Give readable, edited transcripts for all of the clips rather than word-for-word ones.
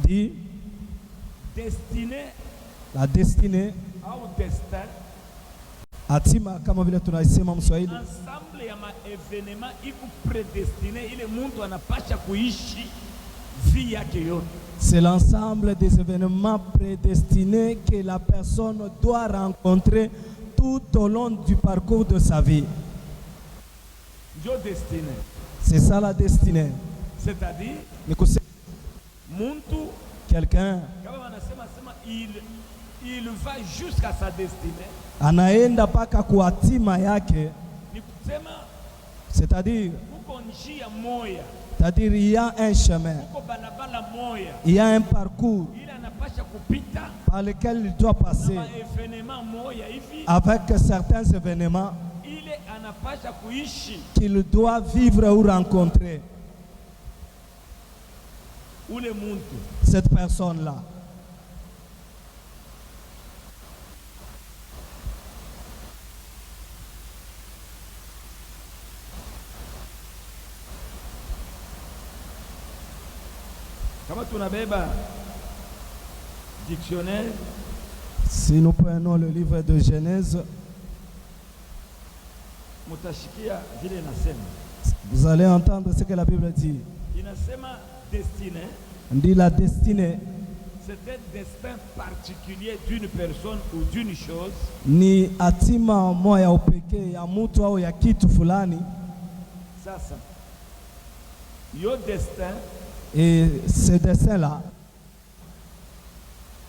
dit destinée, la destinée au destin, hatima kama vile tunaisema Mswahili, ensemble ya maevenema iko predestiné ile mtu anapasha kuishi vie yake yote. c'est l'ensemble des événements prédestinés que la personne doit rencontrer tout au long du parcours de sa vie. Ndio destinée. C'est ça la destinée. C'est-à-dire mtu quelqu'un kama wanasema il va jusqu'à sa destinée. Anaenda paka kwa hatima yake. Ni kusema c'est-à-dire kuko njia moya. C'est-à-dire il y a un chemin. Kuko balabala moya. Il y a un parcours Il anapasha kupita par lequel il doit passer avec certains événements qu'il doit vivre ou rencontrer. Cette personne-là. Kama tunabeba dictionnaire, si nous prenons le livre de Genèse, mutashikia vile nasema, vous allez entendre ce que la Bible dit. Inasema destinée. On dit la destinée. C'est un destin particulier d'une personne ou d'une chose. Ni hatima moja upekee ya mtu au ya kitu fulani. Sasa yo destin. Et ce destin-là,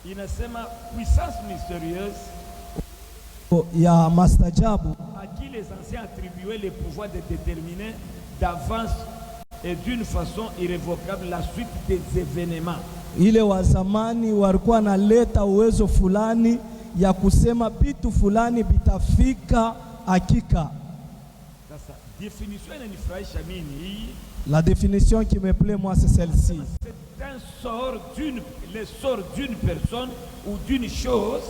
inasema puissance mystérieuse, il y a mastajabu à qui les anciens attribuaient le pouvoir de déterminer d'avance et d'une façon irrévocable la suite des événements. Ile wa zamani walikuwa naleta uwezo fulani ya kusema vitu fulani bitafika hakika. Sasa définition inanifurahisha mimi. La définition qui me plaît moi c'est celle-ci. C'est un sort l'essor d'une personne ou d'une chose.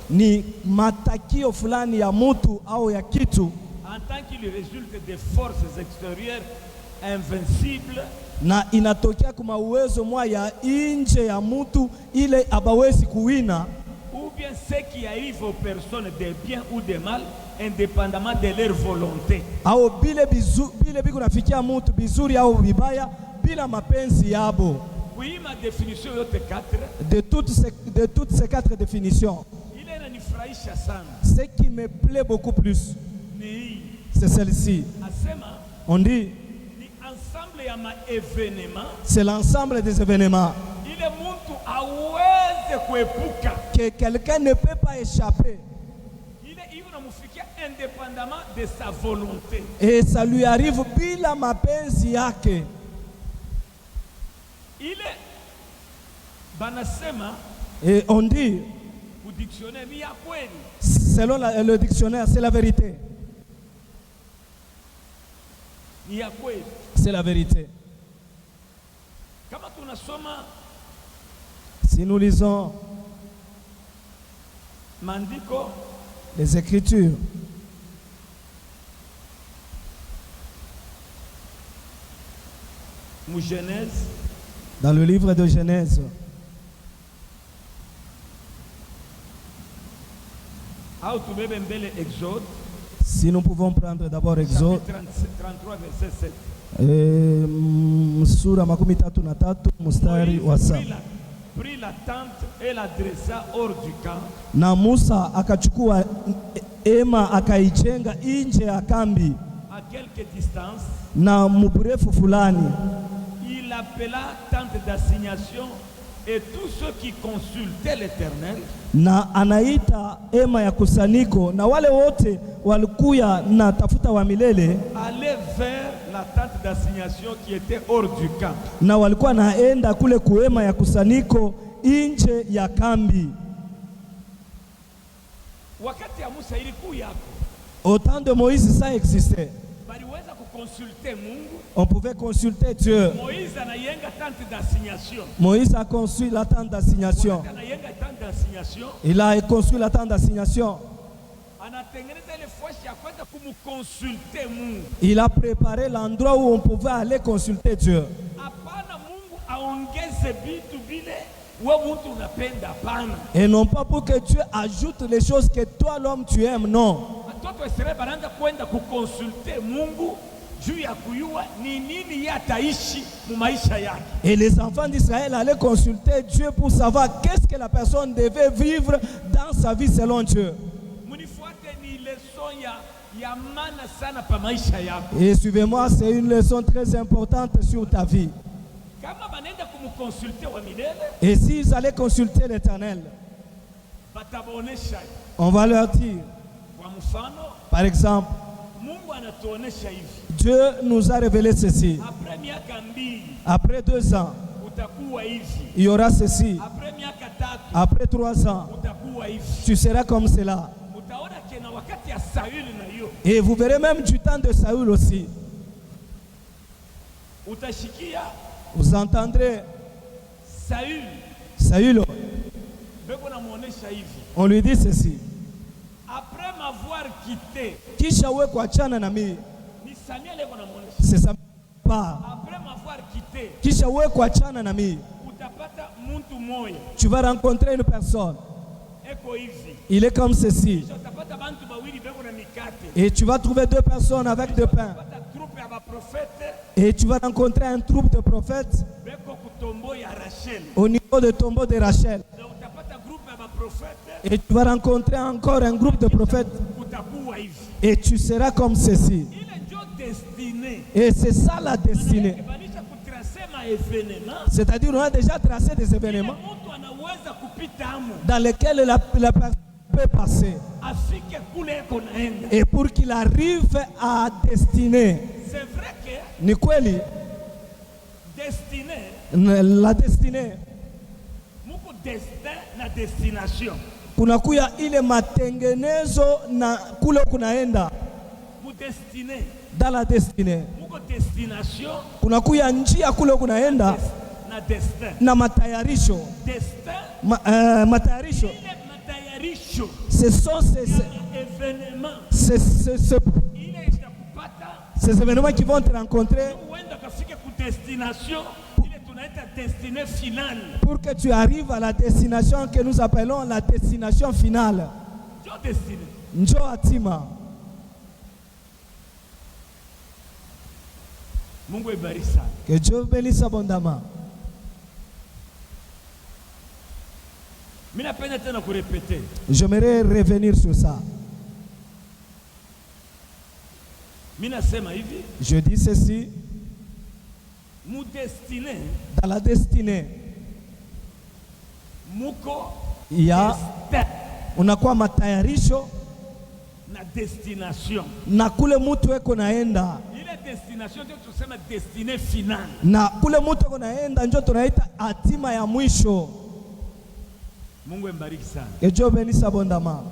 Ni matakio fulani ya mtu au ya kitu. En tant qu'il résulte des forces extérieures invincibles. Na inatokea kuma uwezo mwa ya nje ya mtu ile abawezi kuwina. Ou bien ce qui arrive aux personnes de bien ou de mal, indépendamment de leur volonté. Au bile biku nafikia mtu bizuri au vibaya bila mapenzi yabo. Oui, ma définition yote 4. De toutes ces 4 définitions. Il est nanifurahisha sana. Ce qui me plaît beaucoup plus, c'est celle-ci. On dit c'est l'ensemble des événements que quelqu'un ne peut pas échapper. Indépendamment de sa volonté. Et ça lui arrive bila mapenzi yake. Ile banasema, et on dit selon le dictionnaire, c'est la vérité. C'est la vérité. Si nous lisons Mandiko, les Écritures, Genèse, dans le livre de Genèse, si nous pouvons prendre d'abord Exode, 33 verset 7. Sura makumi tatu na tatu mstari wa 7. Prit la tente et la dressa hors du camp. Na Musa akachukua ema akaijenga nje ya kambi. À quelque distance. Na mburefu fulani. Il appela tente d'assignation et tous ceux qui consultaient l'Éternel. Na anaita ema ya kusanyiko na wale wote walikuya na tafuta wa milele. Aller vers la tente d'assignation qui était hors du camp. Na walikuwa naenda kule kuema ya kusanyiko nje ya kambi. Wakati ya Musa ilikuwa hapo. Au temps de Moïse ça existait. Baliweza kuconsulter Mungu. On pouvait consulter Dieu. Moïse anayenga tente d'assignation. Moïse a construit la tente d'assignation. Il a construit la tente d'assignation. Il a préparé l'endroit où on pouvait aller consulter Dieu. aongeze vitu vile wewe mtu unapenda, hapana. Et non pas pour que Dieu ajoute les choses que toi l'homme tu aimes, non. Watoto wa Israeli wanaanza kwenda kukonsulte Mungu juu ya kujua ni nini yataishi mu maisha yake. Et les enfants d'Israël allaient consulter Dieu pour savoir qu'est-ce que la personne devait vivre dans sa vie selon Dieu. Munifuate, ni leçon ya maana sana pa maisha yako. Et suivez-moi, c'est une leçon très importante sur ta vie. Kama banaenda kumkonsulte wa milele, Et s'ils allaient consulter l'Éternel, batabonesha, on va leur dire, kwa mfano, par exemple, Mungu anatuonesha hivi, Dieu nous a révélé ceci. après miaka 2 Après 2 ans, utakuwa hivi. il y aura ceci. Après miaka 3 Après 3 ans, utakuwa hivi. tu seras comme cela. Utaona kena wakati ya Sauli na hiyo. Et vous verrez même du temps de Saül aussi. Utashikia Vous entendrez Saül Saül, beko na muonesha hivi. on lui dit ceci. Après m'avoir quitté, Kisha uwe kuachana na mimi. ni Samuel eko na muonesha. C'est ça. Pas. Après m'avoir quitté, Kisha uwe kuachana na mimi. utapata muntu moya Tu vas rencontrer une personne. eko hivi. Il est comme ceci. Kisha utapata bantu bawili beko na mikate. Et tu vas trouver 2 personnes avec 2 pains. Utapata troupe ya baprofete Et tu vas rencontrer un troupe de prophètes beko kutombo ya Rachel. au niveau du tombeau de Rachel. Na utapata groupe ya baprofete Et tu vas rencontrer encore un groupe de prophètes. utakuwa hivi. Et tu seras comme ceci. Ile ndio destinée. Et c'est ça la destinée. Kibanisha kutracer ma événement. C'est-à-dire on a déjà tracé des Ile événements mtu anaweza kupita amo dans lesquels la personne peut passer. afike kule eko naenda. Et pour qu'il arrive à destinée. C'est vrai que Ni kweli destinée, la destinée. muko destin na destination. Kunakuya ile matengenezo na kule kunaenda. Mu destinée, Dans la destinée. muko destination Kunakuya njia kule kunaenda na destin. na matayarisho. Destin, Matayarisho. ile matayarisho Ce sont ya événement. Ile itakupata ces événements qui vont te rencontrer uenda kafike ku destination ile tunaita destinée finale. pour que tu arrives à la destination que nous appelons la destination finale. Ndio destinée. Njo hatima. Mungu ibariki sana. Que Dieu bénisse abondamment. Mimi napenda tena kurepete. J'aimerais revenir sur ça. Mimi nasema hivi, Je dis ceci, mu destinée dans la destinée, muko il y a destin unakuwa matayarisho na destination. na kule mtu eko naenda Ile destination ndio tusema destinée finale. na kule mtu eko naenda njo tunaita hatima ya mwisho. Mungu embariki sana. Que Dieu bénisse abondamment.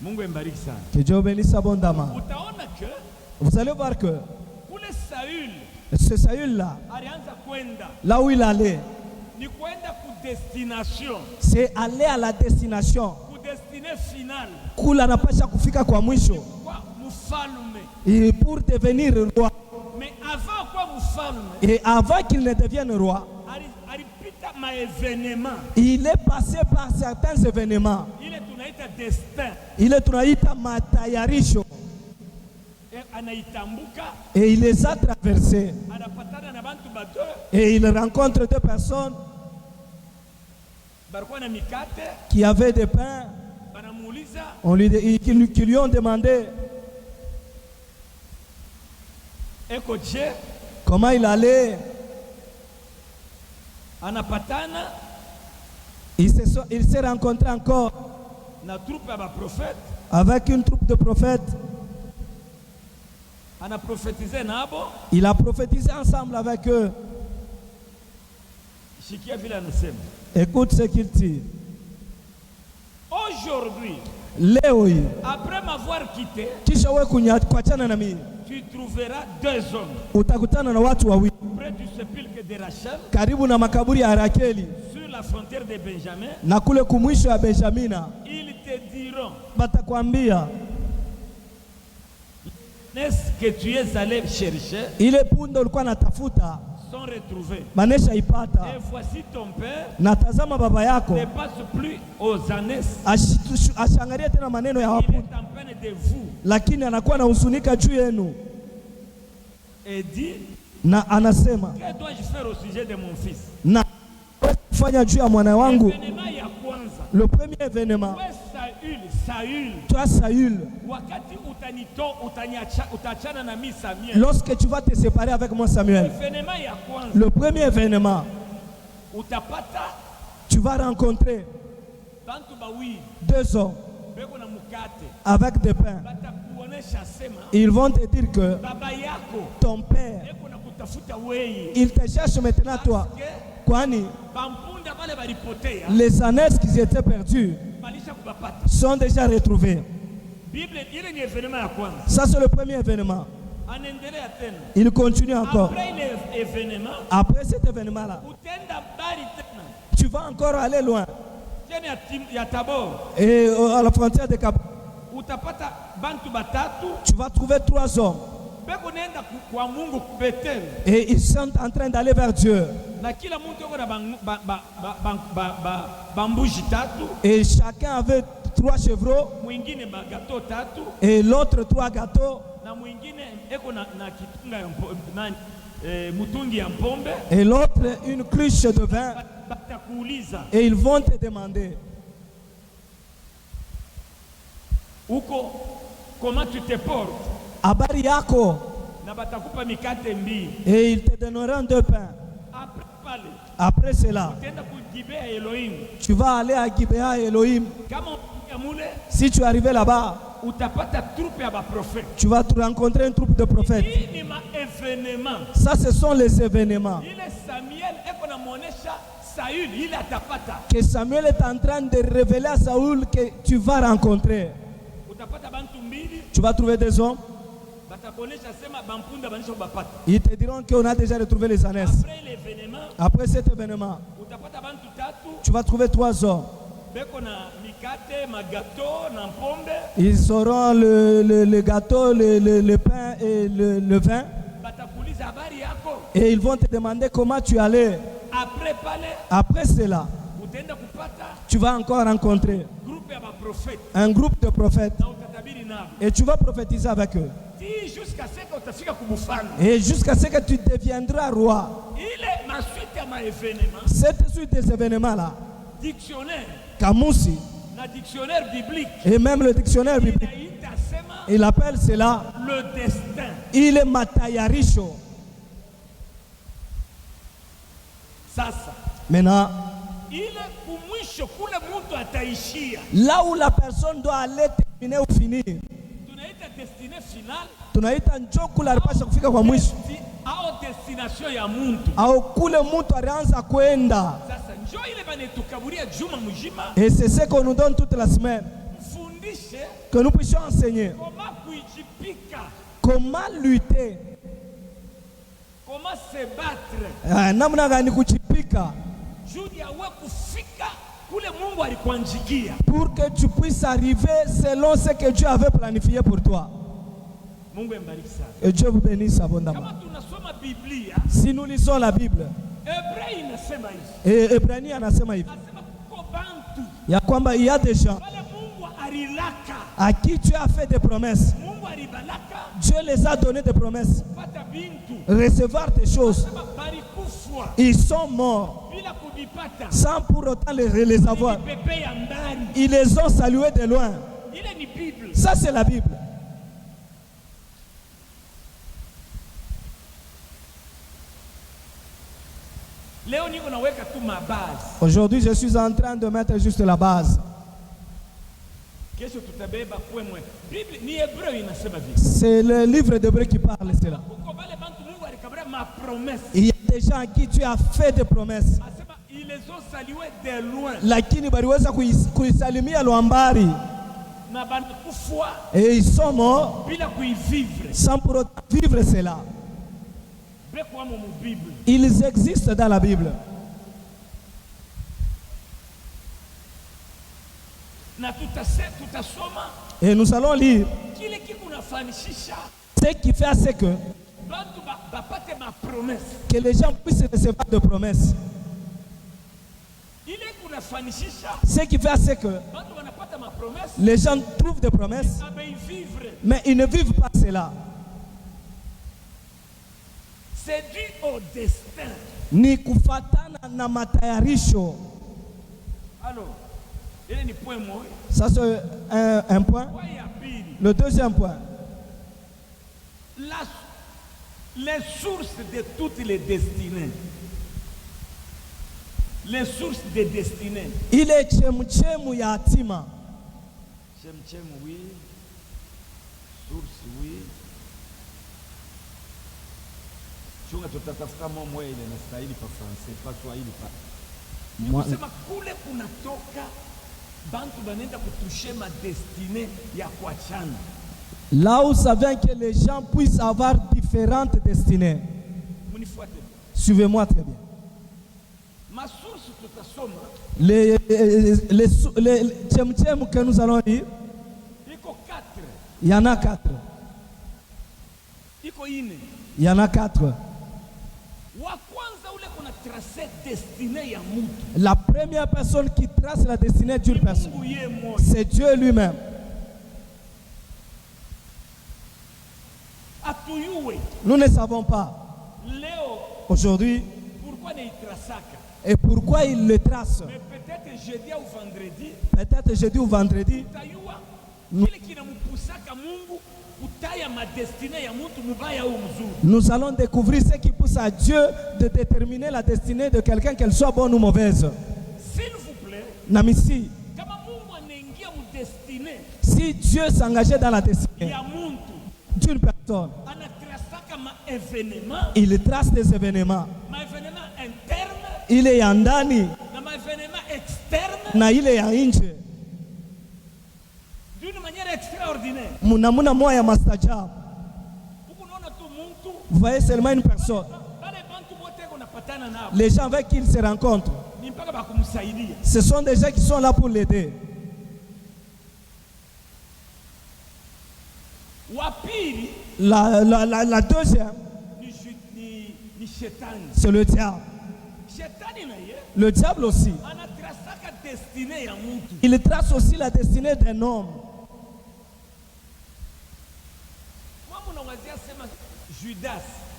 Mungu embariki sana. Que Dieu bénisse abondamment. Utaona que Vous allez voir que kule Saül ce Saül-là, alianza kwenda là où il allait, ni kwenda ku destination, c'est aller à la destination. ku destinée finale. Kula anapasha kufika kwa mwisho. Kwa mfalme. Et pour devenir roi. Mais avant kwa mfalme, Et avant qu'il ne devienne roi, alipita ma événement. il est passé par certains événements. Ile tunaita destin. Il est tunaita matayarisho. Anaitambuka, Et il les a traversés. anapatana na bantu bato, Et il rencontre 2 personnes barikuwa na mikate, qui avaient des pains. banamuuliza Qui lui ont demandé eko je, comment il allait. anapatana Il s'est rencontré encore na troupe ya baprofete, avec une troupe de prophètes. anaprofetize nabo. Il a prophétisé ensemble avec eux. Shikia vile anasema, Écoute ce qu'il dit. aujourd'hui, Leo hii après m'avoir quitté, kisha wewe kuachana na mimi, tu trouveras 2 hommes utakutana na watu wawili près du sépulcre de Rachel, karibu na makaburi ya Rakeli sur la frontière de Benjamin. na kule kumwisho ya Benjamina. Ils te diront, Batakwambia n'est-ce que tu es allé chercher ile punde ulikuwa natafuta sont retrouvés. Manesha ipata. Et voici ton père Natazama baba yako. ne passe plus aux années. Ashangalia tena maneno ya Il wapu. est en peine de vous. Lakini anakuwa na huzunika juu yenu. Et dit, Na anasema, que dois-je faire au sujet de mon fils? na fanya juu ya mwana wangu. Événement ya kwanza. Le premier événement. Ouais, Saül. Toi Saül. Wakati utachana na mimi Samuel. Lorsque tu vas te séparer avec moi Samuel. Événement ya kwanza. Le premier événement. Utapata. Tu vas rencontrer. Bantu bawi. 2 hommes. Beko na mukate. Avec des pains. Batakuonesha sema. Ils vont te dire que Baba yako. Ton père. Eko na kutafuta wewe. Il te cherche maintenant toi. Kwani les années qui étaient perdues sont déjà retrouvées. Ça c'est le premier événement. Il continue encore. Après cet événement-là, tu vas encore aller loin. Et à la frontière de Cap, tu vas trouver 3 hommes. Et ils sont en train d'aller vers Dieu. Et chacun avait 3 chevreaux. Et l'autre 3 gâteaux. Et l'autre une cruche de vin. Et ils vont te demander, comment tu te portes? Habari yako. Et ils te donneront 2 pains. Après cela, tu vas aller à Gibea Elohim. Si tu es arrivé là-bas, tu vas te rencontrer une troupe de prophètes. Ça, ce sont les événements que Samuel est en train de révéler à Saül que tu vas rencontrer. Tu vas trouver des hommes. Ils te diront qu'on a déjà retrouvé les ânes. Après cet événement, tu vas trouver 3 hommes. Ils auront le gâteau, le pain et le vin. Et ils vont te demander comment tu allais. Après cela, tu vas encore rencontrer un groupe de prophètes. Et tu vas prophétiser avec eux. Et jusqu'à ce que tu deviendras roi. Cette suite des événements-là, Kamusi, et même le dictionnaire biblique, il appelle cela le destin. Il est Matayarisho. Maintenant, là où la personne doit aller terminer ou finir, tunaita njoku la ripasha kufika kwa mwisho au destination ya muntu au kule mtu alianza kwenda. Sasa njoo ile banetukaburia juma mzima. Et c'est ce qu'on nous donne toute la semaine, que nous puissions enseigner comment lutter, comment se battre, namna gani kujipika pour que tu puisses arriver selon ce que Dieu avait planifié pour toi. Et Dieu vous bénisse abondamment. Si nous lisons la Bible, et Hébreux anasema hivi, ya kwamba il y a des gens à qui tu as fait des promesses. Dieu les a donné des promesses, recevoir des choses. Ils sont morts sans pour autant les avoir. Ils les ont salués de loin. Ça c'est la Bible. Aujourd'hui, je suis en train de mettre juste la base. C'est le livre d'Hébreux qui parle de cela. Il y a des gens à qui tu as fait des promesses. Ils les ont salués de loin. Lakini baliweza kuisalimia Lwambari. Et ils sont morts sans pour autant vivre cela. Ils existent dans la Bible. Et nous allons lire ce qui fait à ce que Que les gens puissent recevoir de promesses. Ce qui fait c'est que les gens trouvent des promesses, mais ils ne vivent pas cela. C'est dû au destin. Ni kufatana na matayarisho. Alors, ça c'est un point. Le deuxième point. Les sources de toutes les destinées. Les sources des destinées. Il est chemu ya hatima. Chemu oui. Source oui. Chunga tutatafuta momo ile na stahili pa français, pa Swahili pa. Nikusema kule kunatoka bantu banenda kutushe ma destinée ya kuachana. Là où ça vient que les gens puissent avoir différentes destinées. Suivez-moi très bien. Ma source tutasoma. Les tchem que nous allons lire. Il y en a 4. Il y en a 4. La première personne qui trace la destinée d'une personne, c'est Dieu lui-même. Nous ne savons pas aujourd'hui et pourquoi il le trace. Peut-être jeudi ou vendredi, nous allons découvrir ce qui pousse à Dieu de déterminer la destinée de quelqu'un, qu'elle soit bonne ou mauvaise. S'il vous plaît, Namissi, si Dieu s'engageait dans la destinée d'une personne, il trace des événements. Il est en Dani, na il est en Inche. D'une manière extraordinaire. Munamuna moya mastajab. Vous voyez seulement une personne. Les gens avec qui il se rencontre, ce sont des gens qui sont là pour l'aider. La deuxième, c'est le diable. Le diable aussi. Il trace aussi la destinée d'un homme.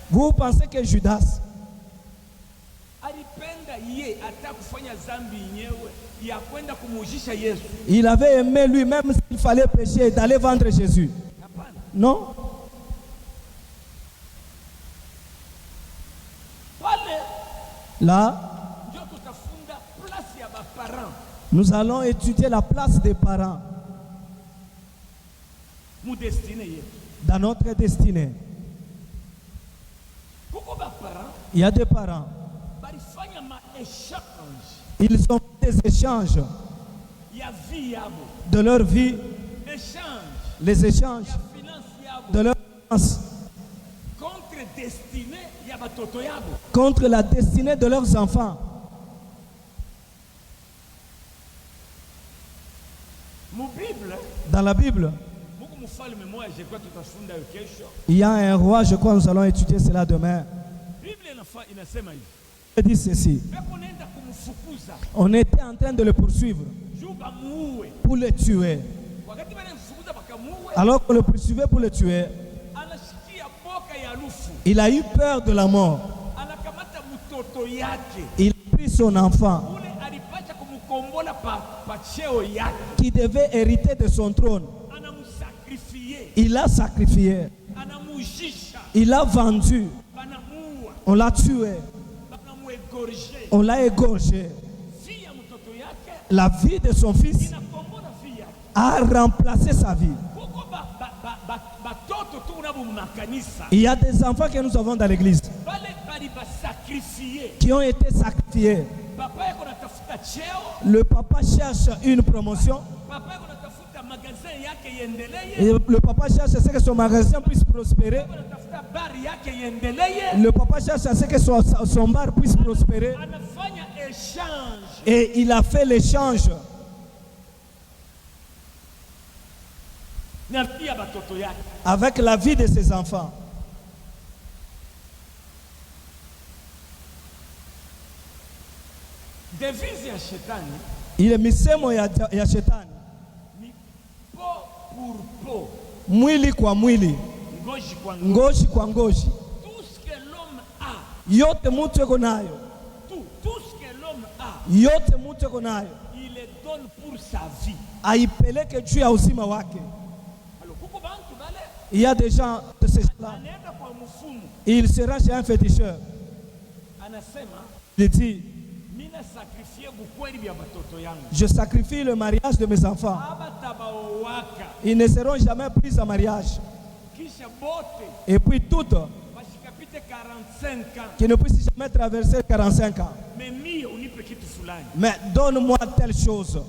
Vous pensez que Judas, il avait aimé lui-même s'il fallait pécher d'aller vendre Jésus? Non. Là, nous allons étudier la place des parents dans notre destinée. Il y a des parents. Ils ont fait des échanges de leur vie, les échanges de leur finances contre la destinée de leurs enfants. Dans la Bible, il y a un roi, je crois que nous allons étudier cela demain. Il dit ceci. On était en train de le poursuivre pour le tuer. Alors qu'on le poursuivait pour le tuer, il a eu peur de la mort. Il a pris son enfant qui devait hériter de son trône. Il l'a sacrifié. Il l'a vendu. On l'a tué. On l'a égorgé. La vie de son fils a remplacé sa vie. Il y a des enfants que nous avons dans l'église qui ont été sacrifiés. Le papa cherche une promotion. Et le papa cherche à ce que son magasin puisse prospérer. Le papa cherche à ce que son bar puisse prospérer. Et il a fait l'échange avec la vie de ses enfants. devise ya shetani, ile misemo ya shetani ni po pour po, mwili kwa mwili, ngozi kwa ngozi, ngozi kwa ngozi. tout ce que l'homme a, Yote mtu eko nayo, tout ce que l'homme a, yote mtu eko nayo, il le donne pour sa vie. aipeleke juu ya uzima wake. Alors kuko bantu bale, Il y a des gens de ces gens-là, anaenda kwa mfumu, il sera chez un féticheur. anasema Il dit, mina sakrifie bukweli bya batoto yangu, je sacrifie le mariage de mes enfants. abatabaowaka Ils ne seront jamais pris en mariage. kisha bote Et puis toutes, bashikapite 45 ans, qui ne puissent jamais traverser 45 ans. mais mie unipe kitu fulani. Mais donne-moi telle chose.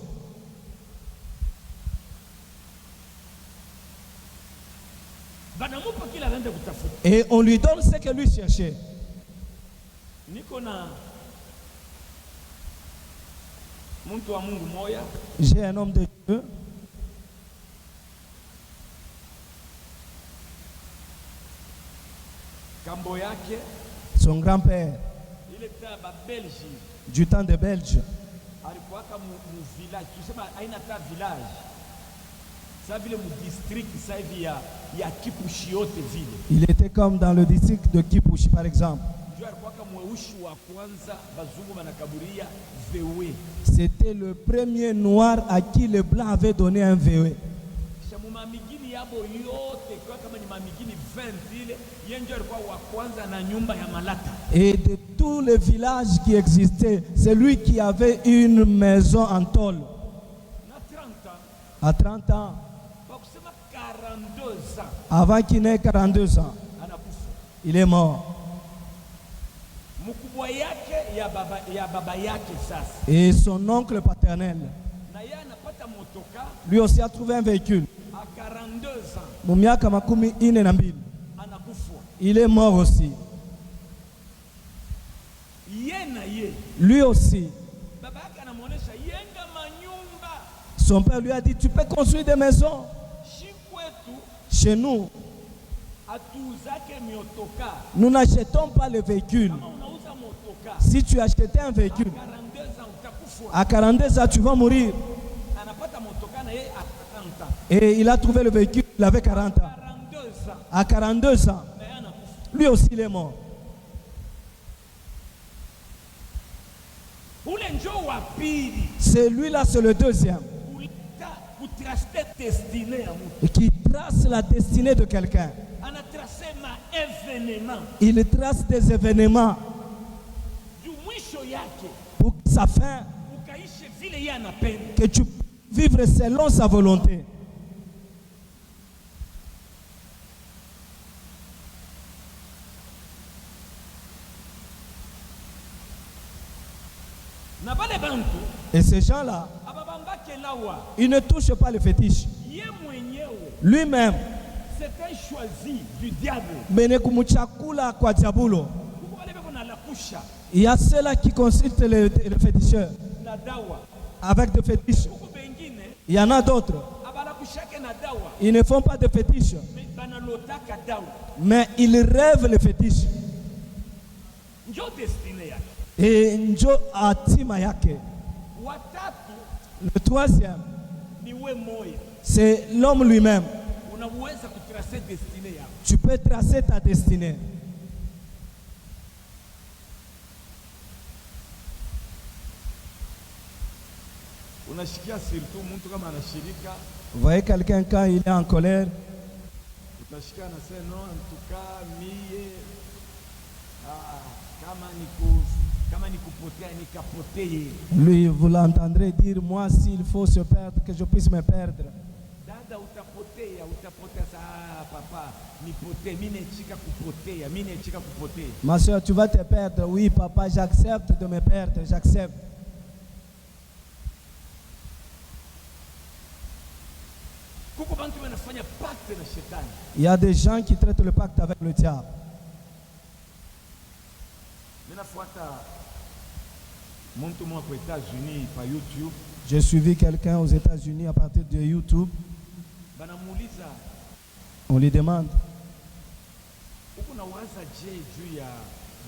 Banamupa kila anaenda kutafuta. Et on lui donne ce que lui cherchait. Niko na muntu wa Mungu moya, J'ai un homme de Dieu, kambo yake son grand-père, ile ta ba Belgi, du temps des Belges. alikuwaka mu village, tusema aina ta village sa vile mu district sa hivi ya Kipushi yote vile. Il était comme dans le district de Kipushi, par exemple. Ndio alikuwaka mweushi wa kwanza bazungu banakaburia vewe. C'était le premier noir à qui les Blancs avaient donné un VE. Kisha mu mamigini yabo yote kwa kama ni mamigini 20 ile, yeye ndio alikuwa wa kwanza na nyumba ya malata. Et de tous les villages qui existaient, c'est lui qui avait une maison en tôle. Na 30 ans, À 30 ans, bakusema 42 ans, avant qu'il n'ait 42 ans, anakufa. il est mort. Mkubwa yake ya baba yake sasa, Et son oncle paternel, na yeye anapata motoka lui aussi a trouvé un véhicule. a 42 ans, Mumiaka makumi ine na mbili. anakufa. Il est mort aussi. Ye na ye Lui aussi. baba yake anamuonesha yenga manyumba Son père lui a dit, tu peux construire des maisons. shi kwetu, Chez nous, atuzake miotoka. nous n'achetons pas les véhicules. Kama unauza motoka Si tu achetais un véhicule, 42 ans utakufa. à 42 ans, tu vas mourir. Anapata motoka na yeye a 30 ans, Et il a trouvé le véhicule, il avait 40 ans. 42 ans À 42 ans, na yeye anakufa. lui aussi il est mort. Ule njoo wa pili Celui-là, c'est le deuxième. ulita kutraste destine ya mtu, Et qui trace la destinée de quelqu'un. anatrase ma evenement Il trace des événements juu mwisho yake pour que sa fin, ukaishe vile yeye anapenda. que tu vivre selon sa volonté. Na bale bantu Et ces gens-là, ababambake lawa, ils ne touchent pas le fétiche. ye mwenyewe Lui-même, c'est un choisi du diable. mene kumuchakula kwa diabulo. Kuko bale beko na lakusha Il y a ceux-là qui consultent le féticheur na dawa, avec des fétiches. kuko bengine Il y en a d'autres. abalakushake na dawa, Ils ne font pas de fétiches, me banalotaka dawa, mais ils rêvent le fétiche. njo destine yake. Et njo atima yake. Watatu Le troisième, ni we moya, c'est l'homme lui-même. unaweza kutrase destine yako. Tu peux tracer ta destinée. Unashikia surtout mtu kama anashirika, Vous voyez quelqu'un quand il est en colère, utashikia na sema no, antuka mie kama nikupotea nikapotee. lui, vous l'entendrez dire, moi, s'il faut se perdre, que je puisse me perdre. Dada utapotea saa papa, nipotee, mimi nechika kupotea, mimi nechika kupotea. Ma soeur, tu vas te perdre. Oui, papa, j'accepte de me perdre, j'accepte. Kuko bantu wanafanya pacte na shetani. Il y a des gens qui traitent le pacte avec le diable. Minafuata muntu mwa kwa États-Unis pa YouTube, J'ai suivi quelqu'un aux États-Unis à partir de YouTube. banamuuliza On lui demande, uko na waza je juu ya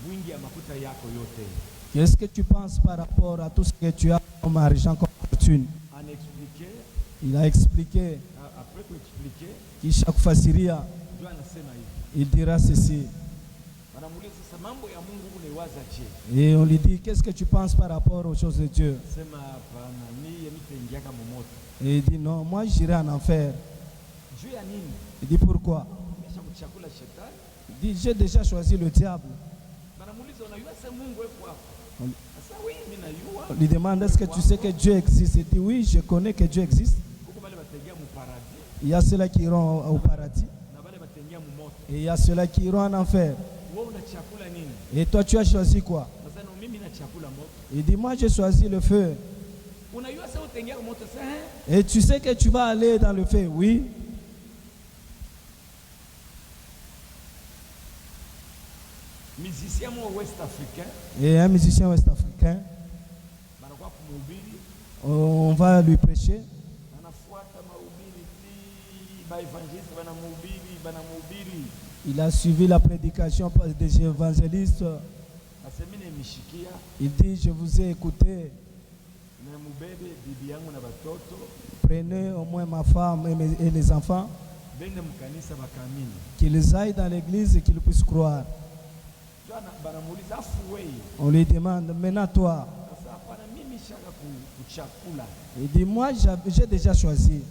wingi ya makuta yako yote. Qu'est-ce que tu penses par rapport à tout ce que tu as comme argent, comme fortune? Il a expliqué. Après expliquer, Kisha kufasiria, il dira ceci. Et on lui dit, qu'est-ce que tu penses par rapport aux choses de Dieu? Et il dit, non, moi j'irai en enfer. Il dit, pourquoi? Il dit, j'ai déjà choisi le diable. On lui demande, est-ce que tu sais que Dieu existe? Il dit, oui, je connais que Dieu existe. Il y a ceux-là qui iront au paradis. Et il y a ceux-là qui iront en enfer. Et toi, tu as choisi quoi? Il dit, moi, j'ai choisi le feu. Et tu sais que tu vas aller dans le feu? Oui. Et un musicien ouest-africain, on va lui prêcher. Il a suivi la prédication des évangélistes. Il dit, je vous ai écouté. Prenez au moins ma femme et les enfants, qu'ils aillent dans l'église et qu'ils puissent croire. On lui demande, maintenant toi. Il dit, moi j'ai déjà choisi.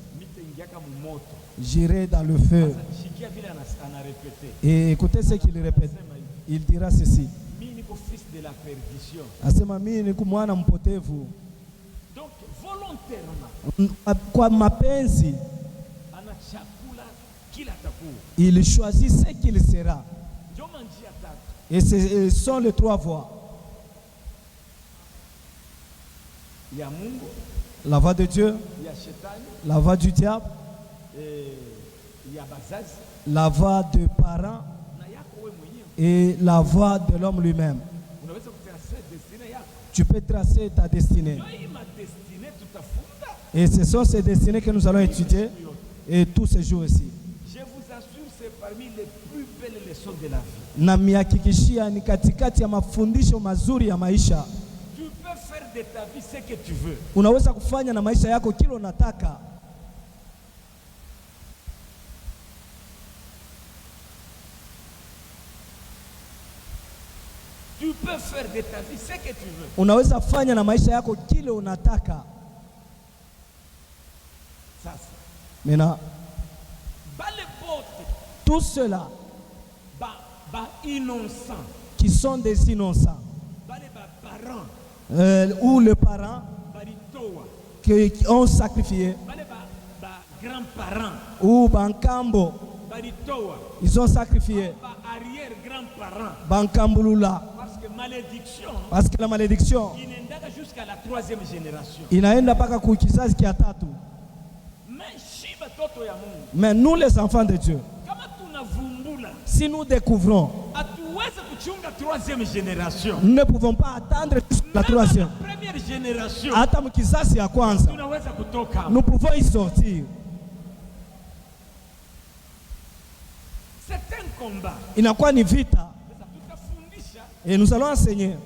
J'irai dans le feu. Et écoutez ce qu'il répète. Il dira ceci. Asema mimi ni mwana mpotevu. Donc volontairement. Kwa mapenzi. Il choisit ce qu'il sera. Et ce sont les trois voies. La voie de Dieu, la voie du diable, la voie des parents et la voie de l'homme lui-même. Tu peux tracer ta destinée. Et ce sont ces destinées que nous allons étudier et tous ces jours ici. Je vous assure, c'est parmi les plus belles leçons de la vie. Na mihakikishia ni katikati ya mafundisho mazuri ya maisha. Tu peux faire de ta vie ce que tu veux. Unaweza kufanya na maisha yako kile unataka. Tu peux faire de ta vie ce que tu veux. Unaweza kufanya na maisha yako kile unataka. Sasa. Maintenant, tous ceux-là innocents, qui sont des innocents, ou les parents qui ont sacrifié, grands-parents, ou Bankambo, ils ont sacrifié, Bankambulula, parce que la malédiction inaenda jusqu'à la 3e génération. Inaenda paka ku kizazi kia tatu. Mais nous les enfants de Dieu, si nous découvrons, nous ne pouvons pas attendre la 3e. Hata mkizazi ya kwanza, nous pouvons y sortir. C'est un combat. Inakuwa ni vita. Et nous allons enseigner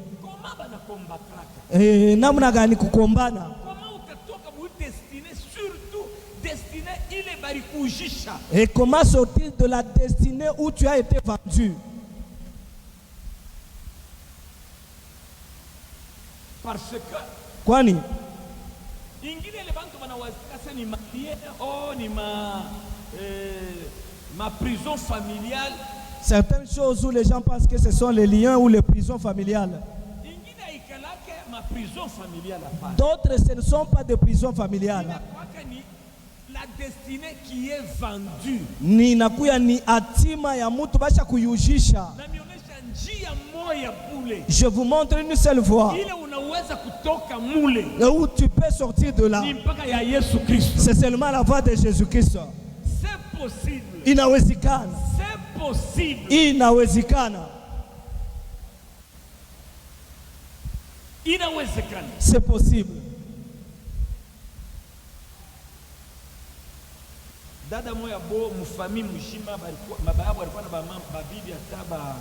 namna gani kukombana. Et comment sortir de la destinée où tu as été vendu. Parce que kwani ma prison familiale. Certaines choses où les gens pensent que ce sont les liens ou les prisons familiales. D'autres, ce ne sont pas des prisons familiales. La destinée qui est vendue. Ni nakuya ni atima ya mutu basha kuyujisha. Je vous montre une seule voie. Et où tu peux sortir de là. C'est seulement la voie de Jésus-Christ. C'est possible. Inawezekana. C'est possible. Inawezekana. Inawezekana. C'est possible. Dada moya bo mufami mshima baba yabo alikuwa na babibi ataba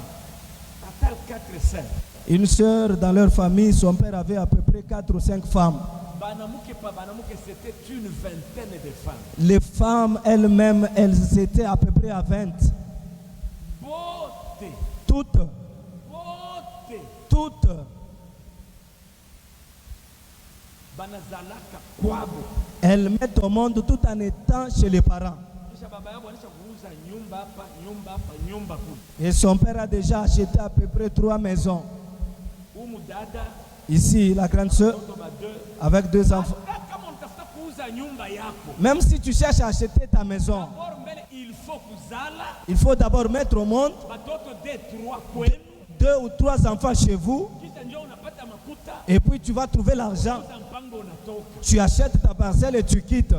Une sœur dans leur famille, son père avait à peu près 4 ou 5 femmes. C'était une vingtaine de femmes. Les femmes elles-mêmes, elles étaient à peu près à 20. Toutes. Elles mettent au monde tout en étant chez les parents. Et son père a déjà acheté à peu près 3 maisons. Ici, la grande sœur, avec 2 enfants. Même si tu cherches à acheter ta maison, il faut d'abord mettre au monde 2 ou 3 enfants chez vous. Et puis tu vas trouver l'argent. Tu achètes ta parcelle et tu quittes.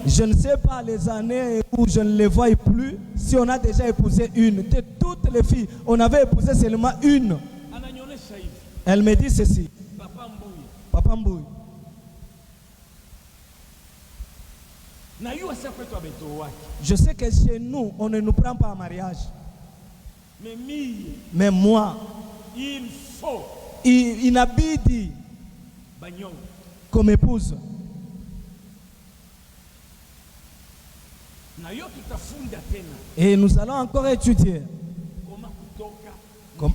Je ne sais pas les années où je ne les vois plus. Si on a déjà épousé une, de toutes les filles, on avait épousé seulement une. Elle me dit ceci. Papa Mbouy. Je sais que chez nous, on ne nous prend pas en mariage. Mais moi, il n'habite comme épouse. Et nous allons encore étudier. Comme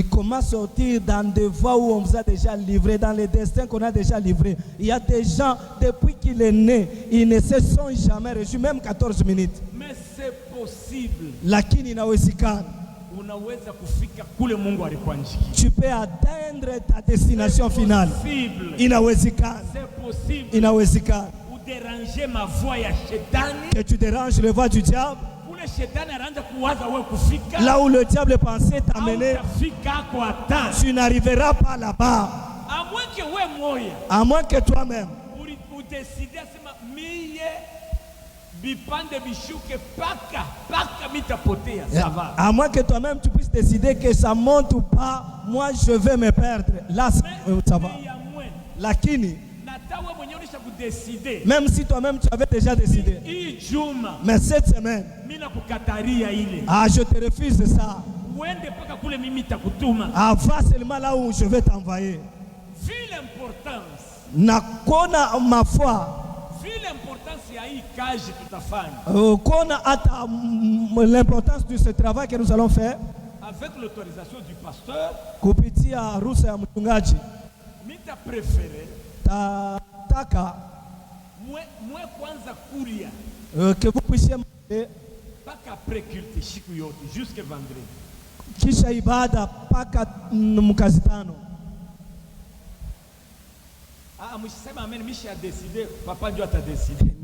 comment sortir dans des voies où on vous a déjà livré, dans les destins qu'on a déjà livrés. Il y a des gens, depuis qu'il est né, ils ne se sont jamais reçus, même 14 minutes. Mais c'est possible. Lakini inawezekana. Tu peux atteindre ta destination finale. Inawezekana. C'est possible. Inawezekana. Déranger ma voix ya shetani. Que tu déranges le voix du diable. Là où le diable pensait t'amener, tu n'arriveras pas là-bas. À moins que toi-même à moins que toi-même tu puisses décider que ça monte ou pas, moi je vais me perdre. Là ça va. Lakini, même si toi-même tu avais déjà décidé, mais cette semaine, je te refuse ça. Va seulement là où je vais t'envoyer. Vu l'importance, nakona ma foi, l'importance de ce travail que nous allons faire, avec l'autorisation du pasteur, kupitia ruhusa ya mchungaji, mita préféré taka mwe kwanza kuria que vous puissiez paka après culte siku yote jusqu'à vendredi, kisha ibada paka mkazi tano.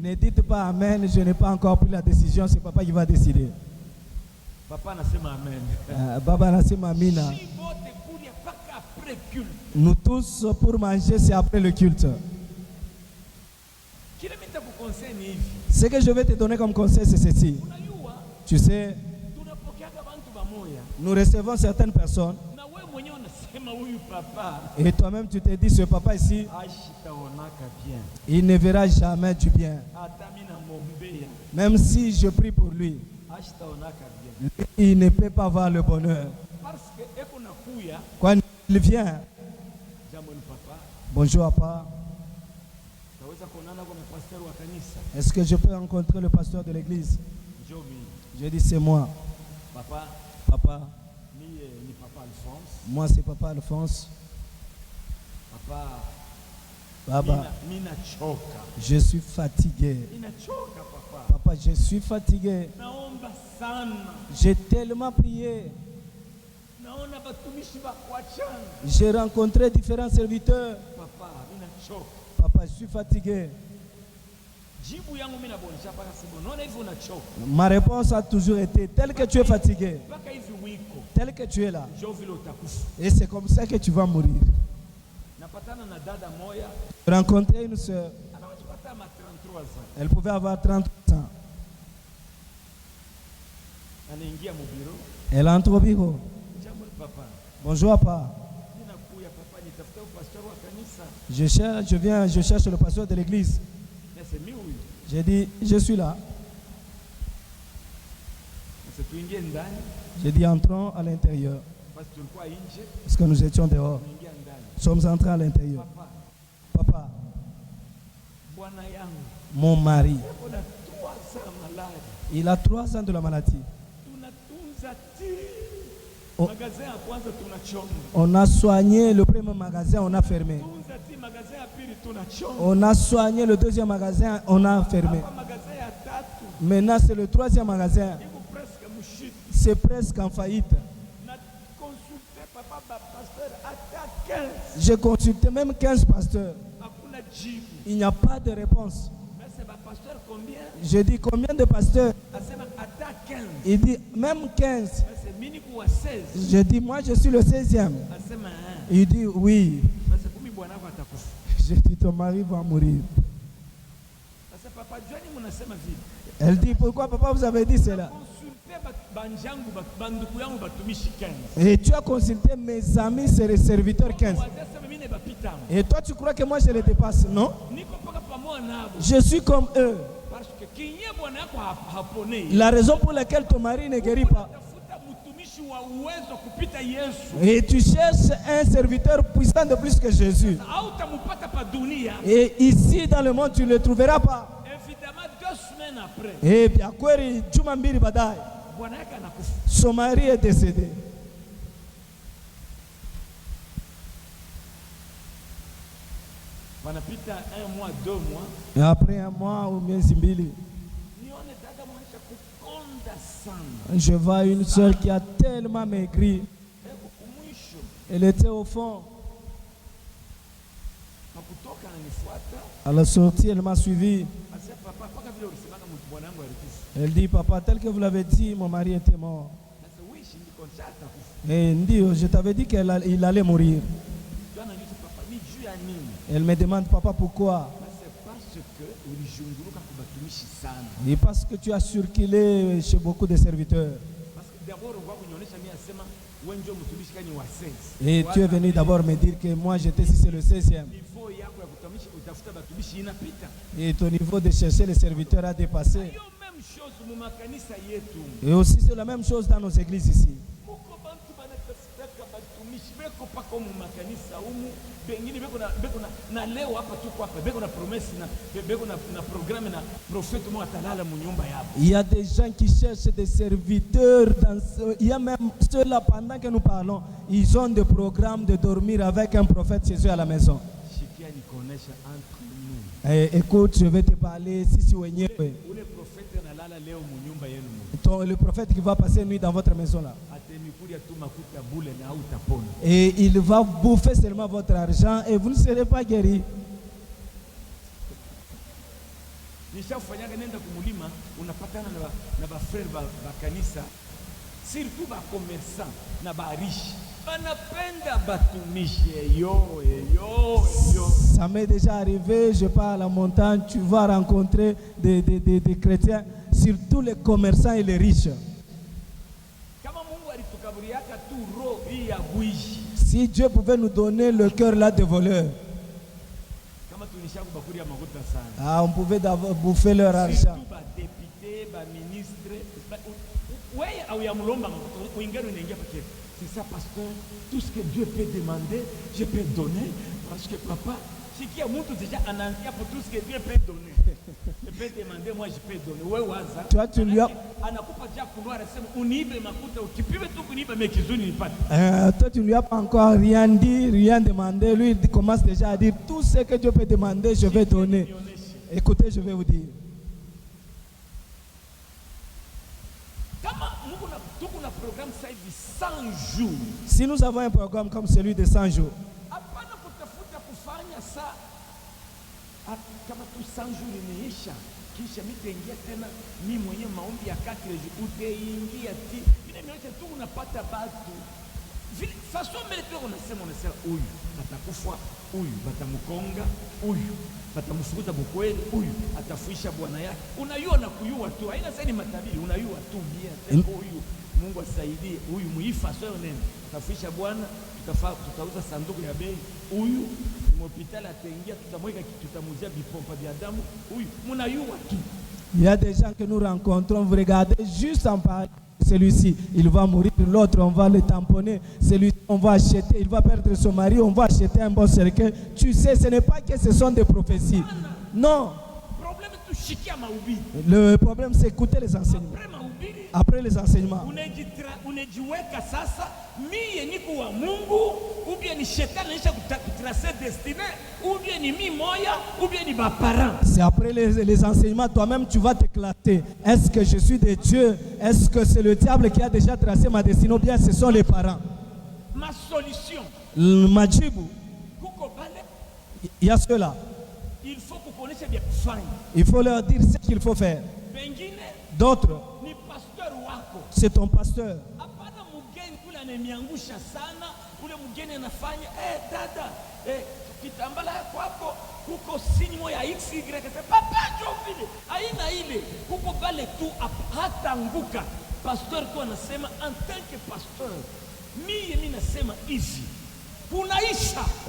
Ne dites pas amen, je n'ai pas encore pris la décision, c'est papa qui va décider. Papa nasema amen. Baba nasema amina. Nous tous pour manger c'est après le culte. Ce que je vais te donner comme conseil c'est ceci. Tu sais, nous recevons certaines personnes. Et toi-même tu te dis ce papa ici, il ne verra jamais du bien. Même si je prie pour lui, il ne peut pas voir le bonheur. Quand il vient, bonjour papa, est-ce que je peux rencontrer le pasteur de l'église? Je dis c'est moi. Papa. Moi c'est papa Alphonse. Papa, je suis fatigué. Papa, je suis fatigué. J'ai tellement prié. J'ai rencontré différents serviteurs. Papa, je suis fatigué. Ma réponse a toujours été telle que tu es fatigué, tel que tu es là. Et c'est comme ça que tu vas mourir. J'ai rencontré une soeur. Elle pouvait avoir 30 ans. anaingia mu bureau. Elle entre au bureau. Jambo papa. Bonjour papa. Ninakuya papa nitafuta pasteur wa kanisa. Je cherche le pasteur de l'église. C'est mi huyu. J'ai dit, je suis là. Tuingie ndani. J'ai dit, entrons à l'intérieur. Parce tulikuwa nje. Parce que nous étions dehors. Tuingia ndani. Nous sommes entrés à l'intérieur. Papa. Bwana yangu. Mon mari. Il a 3 ans de la maladie. On a soigné le premier magasin, on a fermé. On a soigné le deuxième magasin, on a fermé. Maintenant, c'est le 3e magasin. C'est presque en faillite. J'ai consulté même 15 pasteurs. Il n'y a pas de réponse. Je dis combien de pasteurs? Il dit même 15. Je dis moi je suis le 16e. Il dit oui. Je dis ton mari va mourir. Elle dit pourquoi papa vous avez dit cela? Et tu as consulté mes amis, c'est les serviteurs 15. Et toi tu crois que moi je les dépasse? Non. Je suis comme eux. La raison pour laquelle ton mari ne guérit pas. Et tu cherches un serviteur puissant de plus que Jésus. Et ici dans le monde tu ne le trouveras pas. Et bien son mari est décédé. Et après 1 mois ou bien Zimbili, je vois une soeur qui a tellement maigri. Elle était au fond. À la sortie, elle m'a suivi. Elle dit, papa, tel que vous l'avez dit, mon mari était mort. Et je t'avais dit qu'il allait mourir. Elle me demande, papa, pourquoi? Et parce que tu as circulé chez beaucoup de serviteurs. Et tu es venu d'abord me dire que moi j'étais si c'est le 16e. Et ton niveau de chercher les serviteurs a dépassé. Et aussi c'est la même chose dans nos églises ici. Il y a des gens qui cherchent des serviteurs. Il y a même ceux-là, pendant que nous parlons, ils ont des programmes de dormir avec un prophète chez eux à la maison. Écoute, je vais te parler. Le prophète qui va passer une nuit dans votre maison là. Et il va bouffer seulement votre argent et vous ne serez pas guéri. Ça m'est déjà arrivé, je pars à la montagne, tu vas rencontrer des chrétiens, surtout les commerçants et les riches. Si Dieu pouvait nous donner le cœur là de voleurs, on pouvait bouffer leur argent. C'est ça, pasteur. Tout ce que Dieu peut demander, je peux donner. Parce que papa, si qui a monté déjà en entier pour tout ce que Dieu peut donner. Je peux demander, moi je peux donner. Toi, tu lui as. Toi, tu lui as pas encore rien dit, rien demandé. Lui, il commence déjà à dire tout ce que Dieu peut demander, je vais donner. Écoutez, je vais vous dire. Si nous avons un programme comme celui de 100 jours, batamfukuza bukweli, huyu atafuisha bwana yake. Unayua na kuyua tu, haina sasa ni matabiri, unayua tu bien huyu Mungu asaidie, huyu muifa sio nene atafuisha bwana, tutauza sanduku ya bei, huyu hospitali ataingia, tutamweka tutamuzia bipompa vya damu, huyu mnayua tu. Il y a des gens que nous rencontrons, vous regardez juste en parler. Celui-ci, il va mourir, l'autre, on va le tamponner. Celui-ci, on va acheter, il va perdre son mari, on va acheter un bon cercueil. Tu sais, ce n'est pas que ce sont des prophéties. Non. Le problème, c'est écouter les enseignements. Après les enseignements. C'est après les enseignements, toi-même tu vas t'éclater. Est-ce que je suis de Dieu? Est-ce que c'est le diable qui a déjà tracé ma destinée ou bien ce sont les parents? Ma solution. Majibu. Il y a cela. Il faut que vous connaissiez bien. Il faut leur dire ce qu'il faut faire. D'autres, c'est ton pasteur.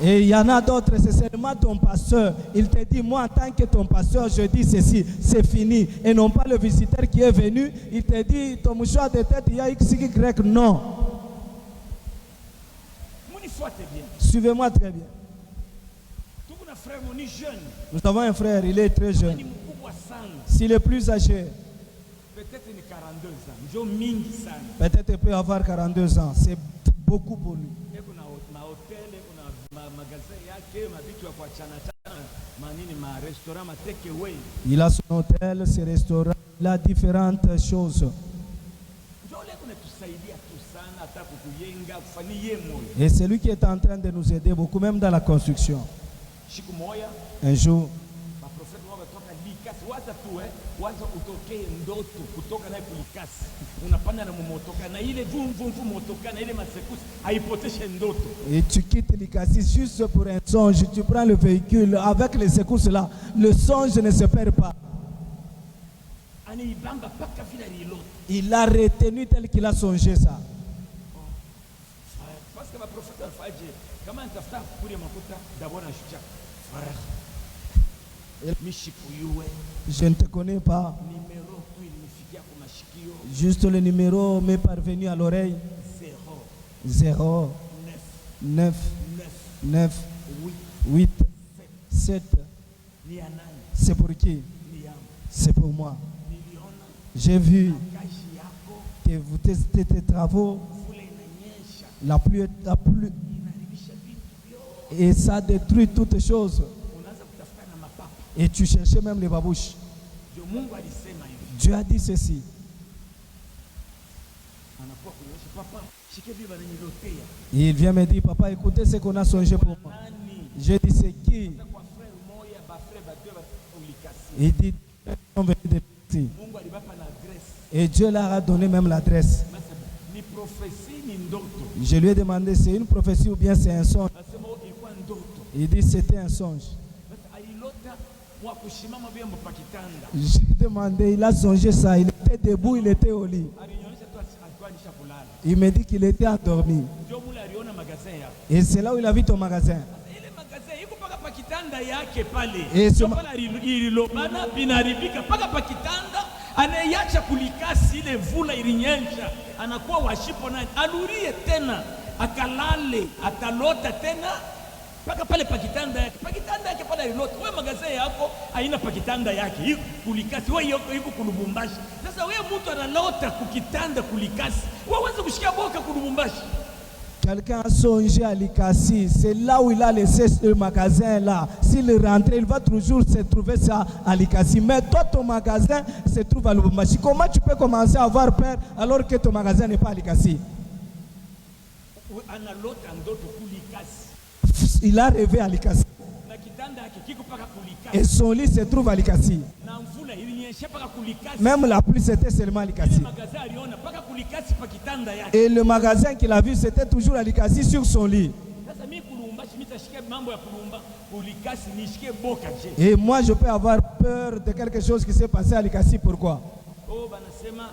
Et il y en a d'autres, c'est seulement ton pasteur. Il te dit, moi en tant que ton pasteur, je dis ceci, c'est fini. Et non pas le visiteur qui est venu, il te dit, ton mouchoir de tête, il y a X, Y, non. Suivez-moi très bien. Nous avons un frère, il est très jeune. S'il est plus âgé, peut-être il peut avoir 42 ans. C'est beaucoup pour lui. Il a son hôtel, ses restaurants, il a différentes choses. Et c'est lui qui est en train de nous aider beaucoup, même dans la construction. Un jour, et tu quittes l'Ikasi juste pour un songe. Tu prends le véhicule avec les secousses là. Le songe ne se perd pas. Il a retenu tel qu'il a songé ça. Je ne te connais pas. Juste le numéro m'est parvenu à l'oreille. 0 9 9 8 7. C'est pour qui? C'est pour moi. J'ai vu tes travaux. La pluie. Et ça détruit toutes choses. Et tu cherchais même les babouches. Dieu a dit ceci. Et il vient me dire, papa, écoutez ce qu'on a songé pour moi. J'ai dit, c'est qui? Il dit, on venait de ici. Et Dieu leur a donné même l'adresse. Je lui ai demandé, c'est une prophétie ou bien c'est un songe? Il dit, c'était un songe. J'ai demandé, il a songé ça, il était debout, il était au lit. Il me dit qu'il était endormi. Et c'est là où il a vu ton magasin. Et ce anayacha kulikasi ile vula ilinyesha, anakuwa washipo na alurie tena, akalale, atalota tena paka pale pakitanda yake. Pakitanda yake pale ilota. Wewe magazeti yako haina pakitanda yake. Hii kulikasi wewe yuko kulubumbashi. Sasa wewe mtu analota kukitanda kulikasi. Wewe uanze kushikia boka kulubumbashi. Quelqu'un a songé à Likasi, c'est là où il a laissé ce magasin là. S'il rentre, il va toujours se trouver ça à Likasi. Mais toi, ton magasin se trouve à Lubumbashi. Comment tu peux commencer à avoir peur alors que ton magasin n'est pas à Likasi? Il a rêvé à Likasi. Et son lit se trouve à Likasi. Même la pluie c'était seulement à Likasi. Et le magasin qu'il a vu c'était toujours à Likasi sur son lit. Et moi, je peux avoir peur de quelque chose qui s'est passé à Likasi. Pourquoi? Oh, banasema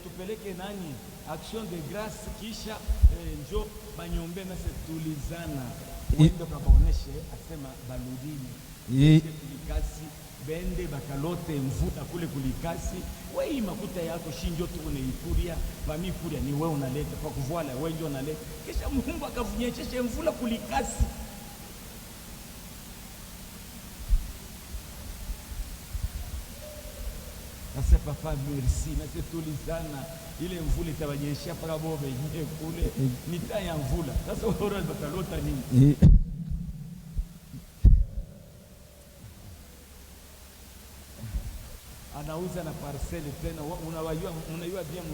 tupeleke nani action de grâce kisha njo banyombe na setulizana. Ndio kabaoneshe asema baludini. Kulikasi bende bakalote mvuta kule kulikasi. Wewe makuta yako shinjo tu unaikuria, bamikuria ni wewe unaleta kwa kuvuala, wewe ndio unaleta. Kisha Mungu akavunyesha mvula kulikasi. Sasa papa merci, na setulizana ile mvula itabanyesha para bobe yenyewe kule nita ya mvula. Sasa wewe bakalota nini? Anauza na parcelle tena, unajua bien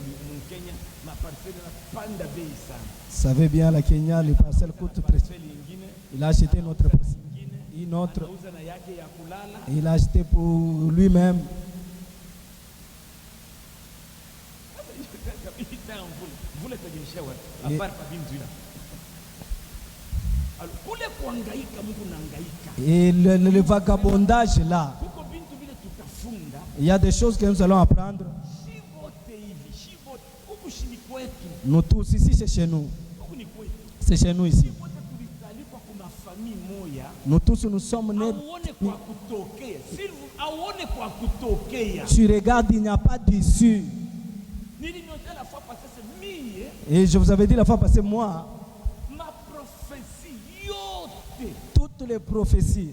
Kenya na parcelle na panda bei sana. Savez bien la Kenya, les parcelles coûtent très cher. Il a acheté notre parcelle. Anauza na yake ya kulala. Il a acheté pour lui-même. Mvula tajisha wapi? Apart pa bintu ila. Kule kuhangaika Mungu nahangaika. Et le vagabondage là. Il y a des choses que nous allons apprendre. Nous tous ici, c'est chez nous. C'est chez nous ici. Nous tous, nous sommes nés. Tu regardes, il n'y a pas d'issue. Et je vous avais dit la fois passée, moi, toutes les prophéties,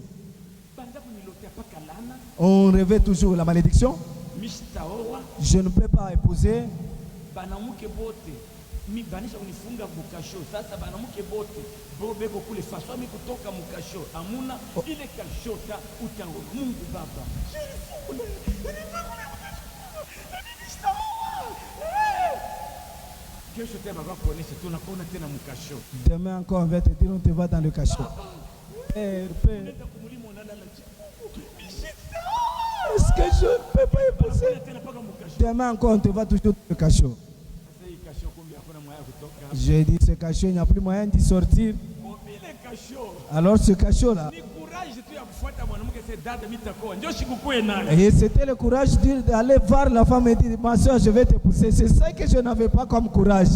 on rêvait toujours la malédiction. Je ne peux pas épouser. Demain encore on va te dire on te va dans le cachot. Père. Est-ce que je ne peux pas épouser? Demain encore on te va toujours dans le cachot. J'ai dit ce cachot, il n'y a plus moyen d'y sortir. Alors ce cachot là. Et c'était le courage d'aller voir la femme et dire ma soeur je vais t'épouser. C'est ça que je n'avais pas comme courage.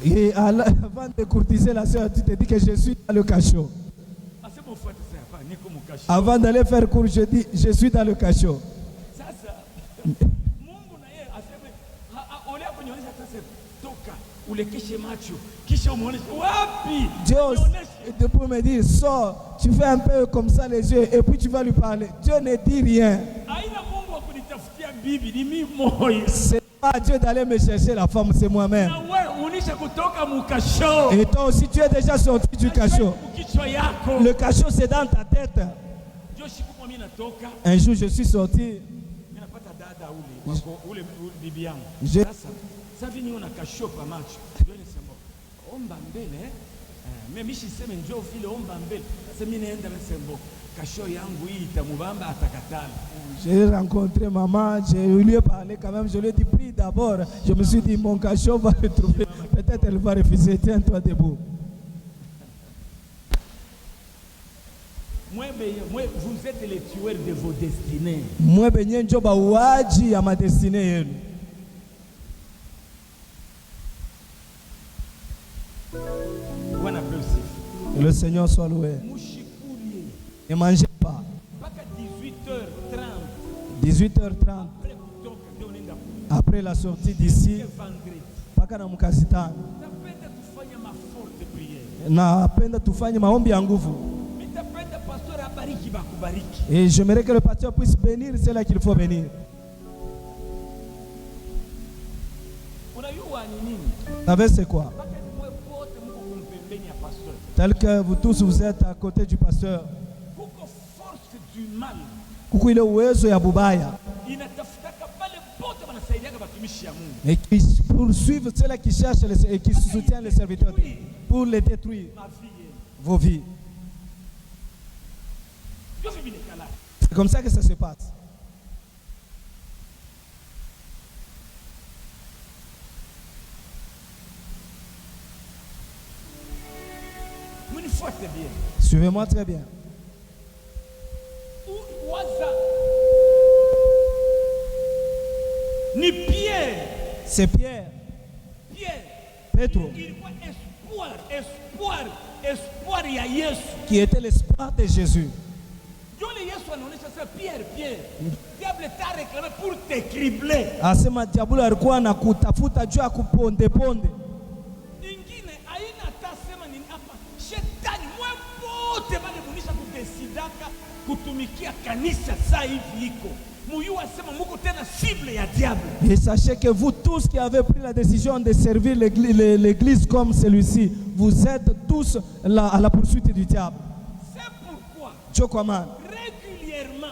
Et avant de courtiser la soeur, tu te dis que je suis dans le cachot. Avant d'aller faire cours, je dis je suis dans le cachot. Dieu pour me dire sors, tu fais un peu comme ça les yeux et puis tu vas lui parler. Dieu ne dit rien. C'est pas Dieu d'aller me chercher la femme, c'est moi-même. Et toi aussi tu es déjà sorti du cachot. Le cachot c'est dans ta tête. Un jour je suis sorti. J'ai rencontré maman, je lui ai parlé quand même, je lui ai dit prie d'abord. Je me suis dit mon cachot va le trouver, peut-être elle va refuser, tiens-toi debout. Vous êtes les tueurs de vos destinées. Moi benye njoba waji ya ma destinée yenu. Que le Seigneur soit loué. Ne mangez pas. 18h30. Après la sortie d'ici. Napenda tufanye maombi ya nguvu. Et j'aimerais que le pasteur puisse bénir ceux-là qu'il faut bénir. Vous savez c'est quoi? Tel que vous tous vous êtes à côté du pasteur. Kuku ile uwezo ya bubaya. Et qui poursuivent ceux-là qui cherchent et qui soutiennent les serviteurs pour les détruire. Vos vies. C'est comme ça que ça se passe. Nifuate bien. Suivez-moi très bien. Waza. Ni Pierre. C'est Pierre. Pierre. Petro. Ilikuwa espoir ya Yesu. Qui était l'espoir de Jésus. Yule Yesu anaonyesha sasa Pierre. Diable t'a réclamé pour te cribler. Asema diablo alikuwa anakutafuta juu ya kuponde ponde. Ingine aina atasema nini hapa? Shetani mwepote bali munisha kudesidaka kutumikia kanisa saa hivi iko. Muyu asema muko tena cible ya diable. Et sachez que vous tous qui avez pris la décision de servir l'église comme celui-ci, vous êtes tous à la poursuite du diable. C'est pourquoi régulièrement,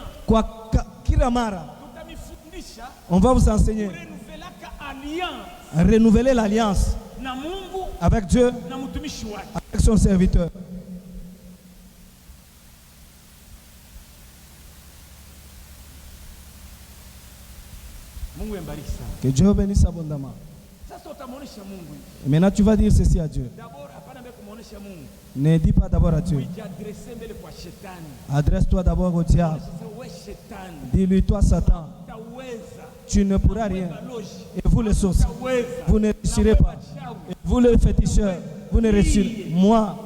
on va vous enseigner renouveler l'alliance avec Dieu, avec son serviteur. Que Dieu bénisse abondamment. Et maintenant tu vas dire ceci à Dieu. Ne dis pas d'abord à Dieu. Adresse-toi d'abord au diable. Dis-lui, toi Satan, tu ne pourras rien. Et vous les sorciers, vous ne réussirez pas. Et vous les féticheurs, vous ne réussirez. Moi,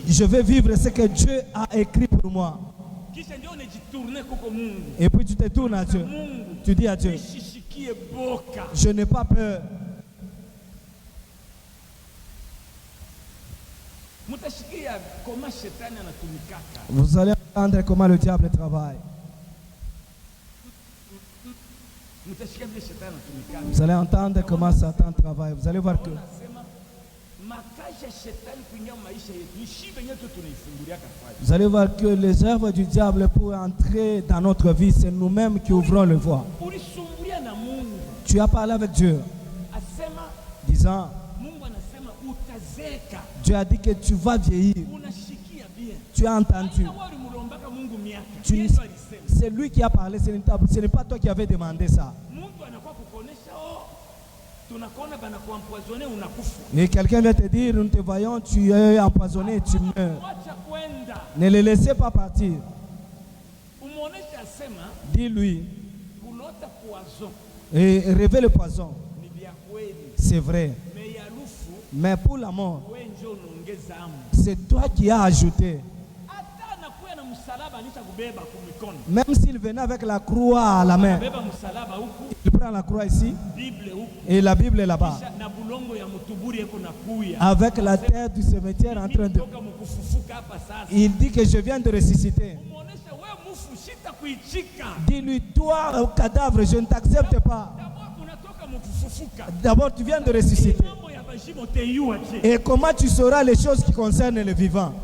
je vais vivre ce que Dieu a écrit pour moi. Et puis tu te tournes à Dieu. Tu dis à Dieu, je n'ai pas peur. Vous allez entendre comment le diable travaille. Vous allez entendre comment Satan travaille. Vous allez voir que vous allez voir que les œuvres du diable pour entrer dans notre vie, c'est nous-mêmes qui ouvrons le voie. Tu as parlé avec Dieu, disant, Dieu a dit que tu vas vieillir. Tu as entendu. C'est lui qui a parlé, ce n'est pas toi qui avais demandé ça. Et quelqu'un vient te dire, nous te voyons, tu es empoisonné, tu meurs. Ne le laissez pas partir. Dis-lui. Et révèle le poison. C'est vrai. Mais pour la mort, c'est toi qui as ajouté. Même s'il venait avec la croix à la main, il prend la croix ici et la Bible est là-bas. Avec la terre du cimetière en train de... Il dit que je viens de ressusciter. Dis-lui, toi, au cadavre, je ne t'accepte pas. D'abord, tu viens de ressusciter. Et comment tu sauras les choses qui concernent les vivants?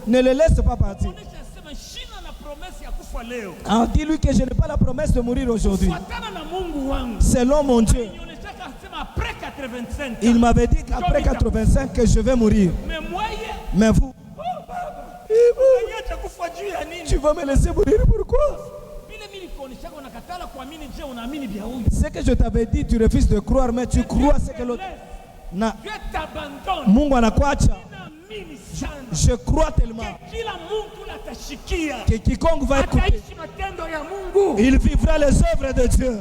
Ne le laisse pas partir. Alors dis-lui que je n'ai pas la promesse de mourir aujourd'hui. Selon mon Dieu, il m'avait dit qu'après 85 que je vais mourir. Mais vous, tu vas me laisser mourir, pourquoi? Ce que je t'avais dit, tu refuses de croire, mais tu crois ce que l'autre... Mungu anakuacha. Je crois tellement que quiconque va écouter, il vivra les œuvres de Dieu.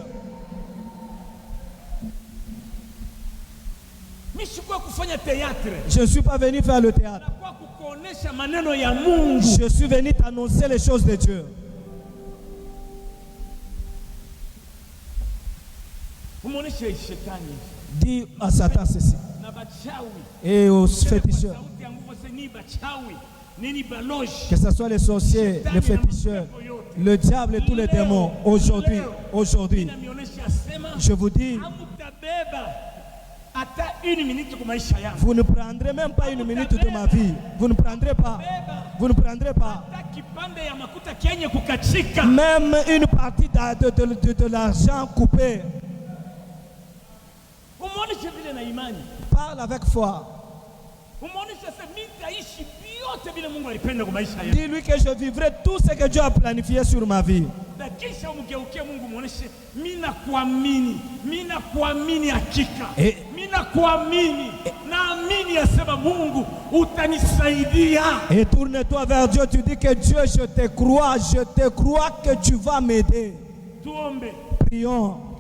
Je ne suis pas venu faire le théâtre. Je suis venu t'annoncer les choses de Dieu. Dis à Satan ceci. Et aux féticheurs. Que ce soit les sorciers, les féticheurs, le diable et tous les démons. Aujourd'hui, je vous dis, vous ne prendrez même pas une minute de ma vie. Vous ne prendrez pas. Vous ne prendrez pas. Même une partie de l'argent coupé. Parle avec foi. Dis-lui que je vivrai tout ce que Dieu a planifié sur ma vie. na kisha umgeukie Mungu muoneshe mimi nakuamini hakika. Mimi nakuamini. Naamini yasema Mungu utanisaidia. Et tourne-toi vers Dieu, tu dis que Dieu, je te crois que tu vas m'aider. Tuombe. Prions.